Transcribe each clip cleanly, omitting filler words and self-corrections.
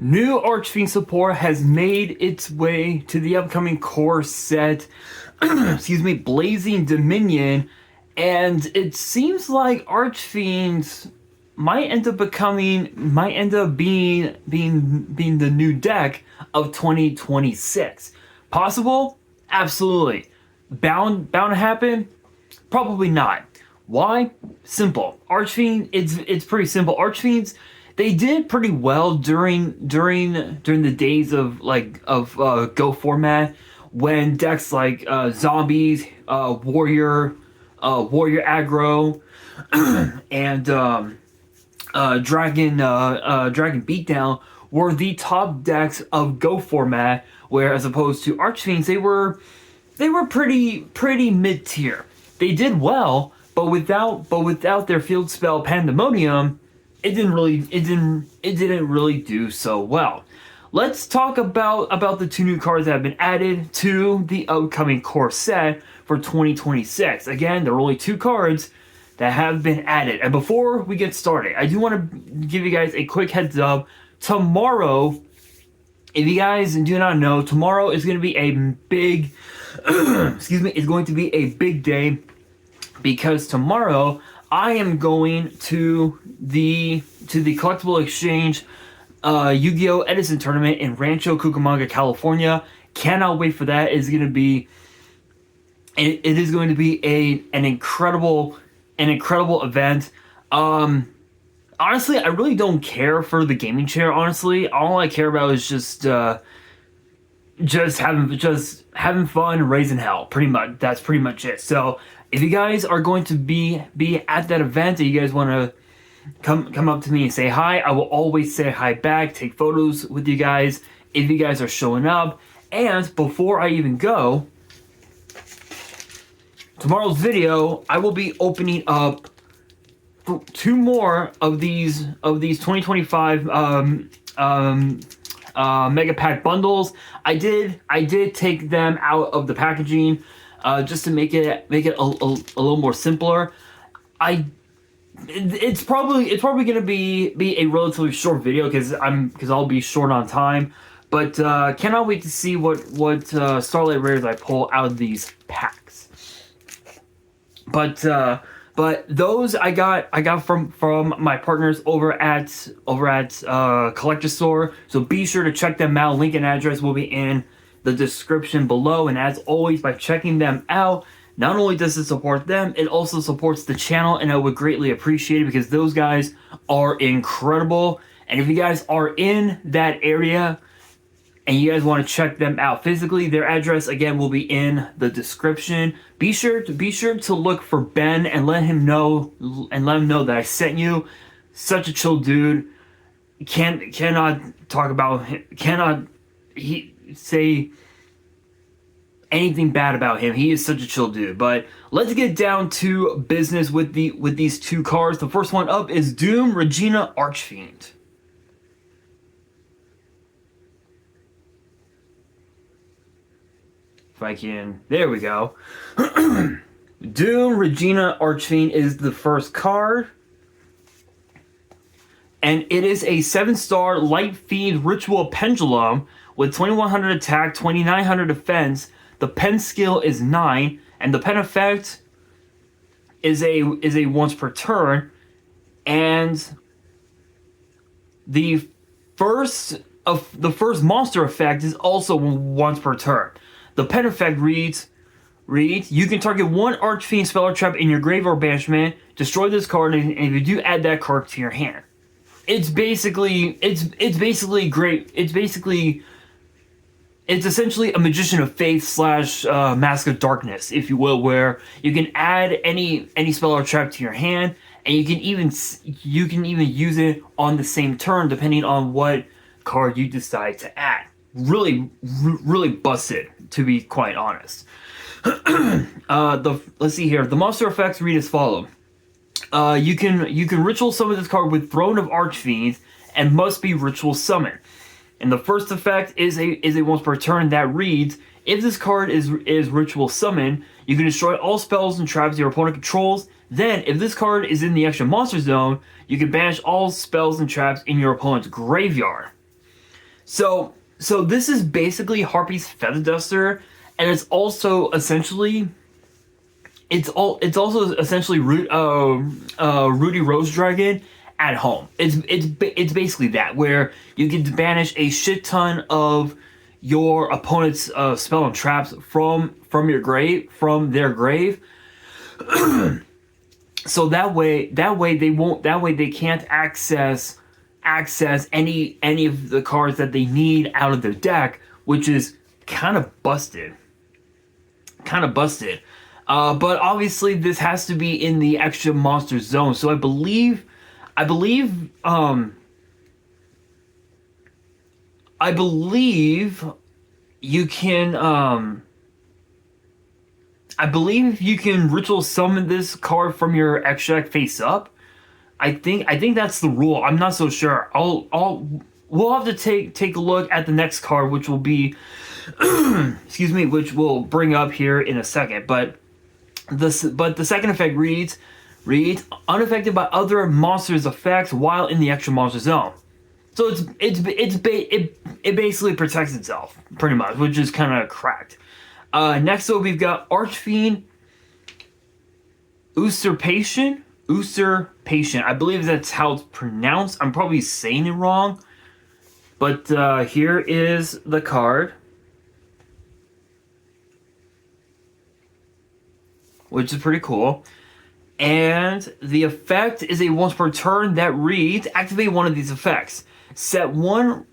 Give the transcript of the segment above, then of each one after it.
New Archfiend support has made its way to the upcoming core set, excuse me, Blazing Dominion, and it seems like Archfiends might end up being the new deck of 2026. Possible? Absolutely. Bound to happen? Probably not. Why? Simple. Archfiend, it's pretty simple. Archfiends, they did pretty well during the days of Go format, when decks like zombies, warrior aggro, and dragon beatdown were the top decks of Go format, where as opposed to Archfiends, they were pretty mid tier. They did well, but without their field spell Pandemonium, it didn't really do so well. Let's talk about the two new cards that have been added to the upcoming core set for 2026. Again, there are only two cards that have been added. And before we get started, I do want to give you guys a quick heads up. Tomorrow, if you guys do not know, tomorrow is going to be a big it's going to be a big day, because tomorrow I am going to the collectible exchange Yu-Gi-Oh Edison tournament in Rancho Cucamonga, California. Cannot wait for that. It is going to be an incredible event. Honestly, I really don't care for the gaming chair. Honestly, all I care about is just having fun, raising hell. Pretty much, that's pretty much it. So if you guys are going to be at that event and you guys want to come up to me and say hi, I will always say hi back, take photos with you guys if you guys are showing up. And before I even go, tomorrow's video, I will be opening up two more of these 2025 mega pack bundles. I did take them out of the packaging just to make it a little more simpler. It's probably gonna be a relatively short video because I'll be short on time. But cannot wait to see what Starlight Rares I pull out of these packs. But those I got from my partners over at Collector Store. So be sure to check them out. Link and address will be in the description below. And as always, by checking them out, not only does it support them, it also supports the channel, and I would greatly appreciate it because those guys are incredible. And if you guys are in that area and you guys want to check them out physically, their address again will be in the description. Be sure to look for Ben and let him know that I sent you. Such a chill dude. Cannot talk about him. Cannot say anything bad about him. He is such a chill dude. But let's get down to business with these two cards. The first one up is Doom Regina Archfiend. If I can, there we go. Doom Regina Archfiend is the first card. And it is a 7-star Light Fiend Ritual Pendulum with 2100 attack, 2900 defense. The pen skill is 9, and the pen effect is a once per turn. And the first monster effect is also once per turn. The pen effect reads, you can target one Archfiend spell or trap in your grave or banishment, destroy this card, and if you do, add that card to your hand. It's basically great. It's essentially a Magician of Faith / Mask of Darkness, if you will, where you can add any spell or trap to your hand, and you can even use it on the same turn depending on what card you decide to add. Really busted, to be quite honest. Let's see here. The monster effects read as follow. You can ritual summon this card with Throne of Archfiends and must be ritual summoned. And the first effect is a once per turn that reads, if this card is ritual summoned, you can destroy all spells and traps your opponent controls. Then, if this card is in the extra monster zone, you can banish all spells and traps in your opponent's graveyard. So this is basically Harpy's Feather Duster, and it's also essentially Rudy Rose Dragon at home. It's basically that, where you can banish a shit ton of your opponent's spell and traps from their grave. So that way they can't access any of the cards that they need out of their deck, which is kind of busted. But obviously this has to be in the extra monster zone. So I believe you can ritual summon this card from your extra deck face up. I think that's the rule. I'm not so sure. We'll have to take a look at the next card, which will be excuse me, which we'll bring up here in a second. But the second effect reads unaffected by other monsters' effects while in the extra monster zone. So it basically protects itself pretty much, which is kind of cracked. Next up, we've got Archfiend Usurpation. I believe that's how it's pronounced. I'm probably saying it wrong, but here is the card, which is pretty cool. And the effect is a once per turn that reads: activate one of these effects. Set one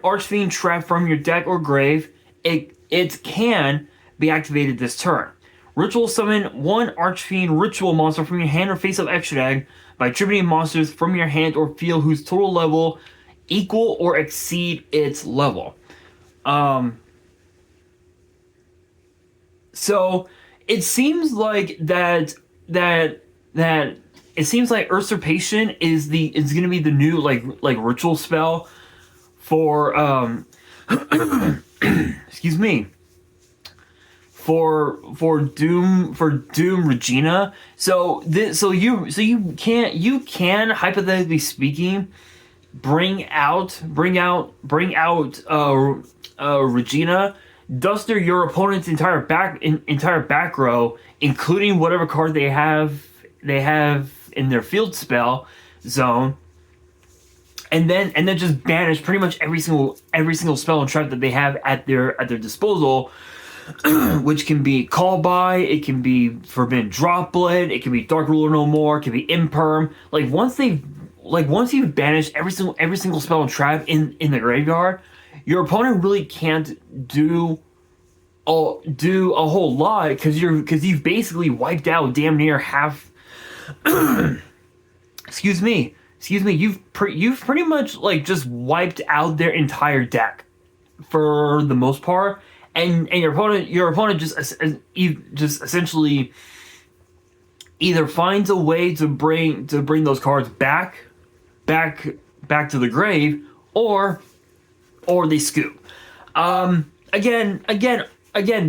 Archfiend trap from your deck or grave. It can be activated this turn. Ritual summon one Archfiend ritual monster from your hand or face up extra deck by attributing monsters from your hand or field whose total level equal or exceed its level. So it seems like that it seems like Usurpation is going to be the new like ritual spell for excuse me, for Doom Regina. So you can hypothetically speaking bring out Regina, duster your opponent's entire back row, including whatever card they have in their field spell zone, and then just banish pretty much every single spell and trap that they have at their disposal, which can be Call By, it can be Forbidden Droplet, it can be Dark Ruler No More, it can be Imperm. Once you've banished every single spell and trap in the graveyard, your opponent really can't do a whole lot, because you've basically wiped out damn near half. excuse me. You've pretty much just wiped out their entire deck for the most part, and your opponent just essentially either finds a way to bring those cards back to the grave, or they scoop. Again,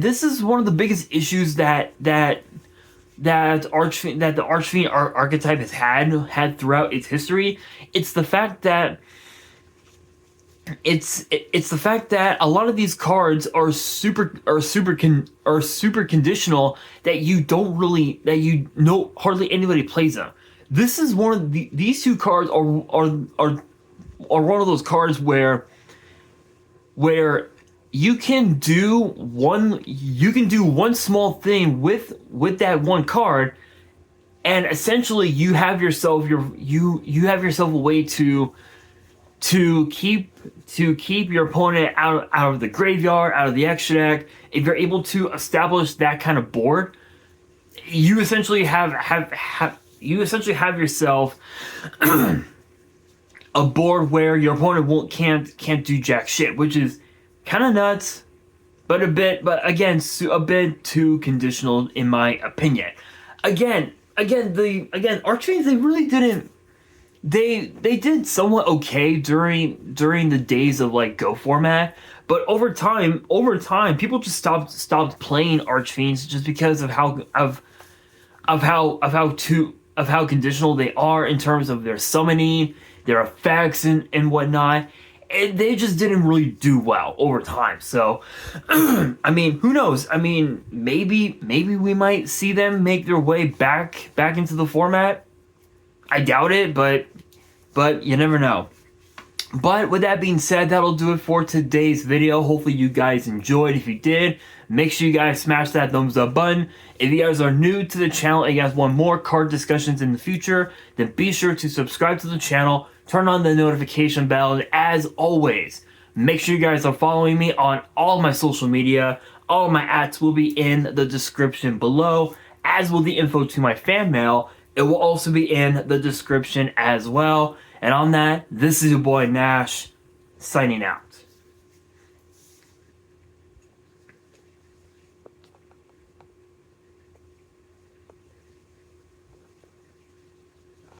this is one of the biggest issues that the Archfiend archetype has had throughout its history. It's the fact that a lot of these cards are super conditional, that hardly anybody plays them. This is one of these two cards are one of those cards where you can do one small thing with that one card, and essentially you have yourself a way to keep your opponent out of the graveyard, out of the extra deck. If you're able to establish that kind of board, you essentially have yourself a board where your opponent can't do jack shit, which is kind of nuts, but again a bit too conditional in my opinion. Again, Archfiends, they really didn't. They did somewhat okay during the days of Go format, but over time people just stopped playing Archfiends just because of how conditional they are in terms of their summoning, their effects and whatnot. and they just didn't really do well over time. So, I mean, who knows? I mean, maybe we might see them make their way back into the format. I doubt it, but you never know. But with that being said, that'll do it for today's video. Hopefully you guys enjoyed. If you did, make sure you guys smash that thumbs up button. If you guys are new to the channel and you guys want more card discussions in the future, then be sure to subscribe to the channel, turn on the notification bell, and as always, make sure you guys are following me on all my social media. All of my @s will be in the description below, as will the info to my fan mail. It will also be in the description as well. And on that, this is your boy Nash, signing out.